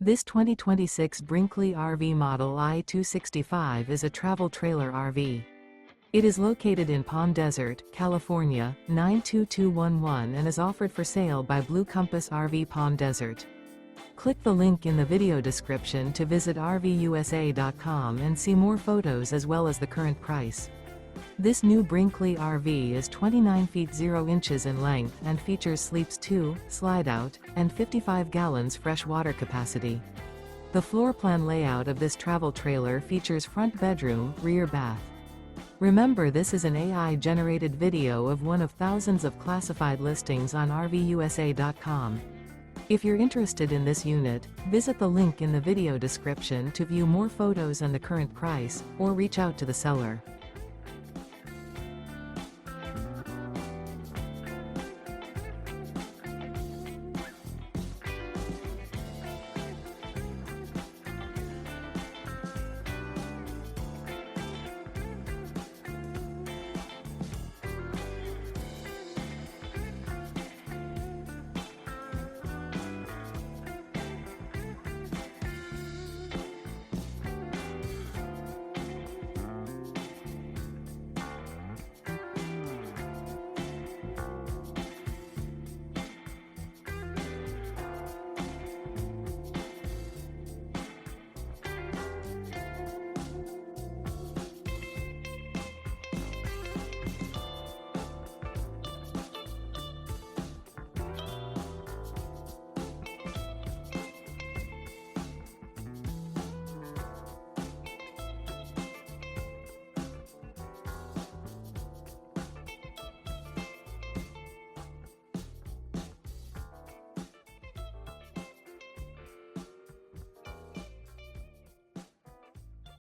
This 2026 Brinkley RV Model I 265 is a travel trailer RV. It is located in Palm Desert, California, 92211 and is offered for sale by Blue Compass RV Palm Desert. Click the link in the video description to visit RVUSA.com and see more photos as well as the current price. This new Brinkley RV is 29 feet 0 inches in length and features sleeps 2, slide-out, and 55 gallons fresh water capacity. The floor plan layout of this travel trailer features front bedroom, rear bath. Remember, this is an AI-generated video of one of thousands of classified listings on RVUSA.com. If you're interested in this unit, visit the link in the video description to view more photos and the current price, or reach out to the seller.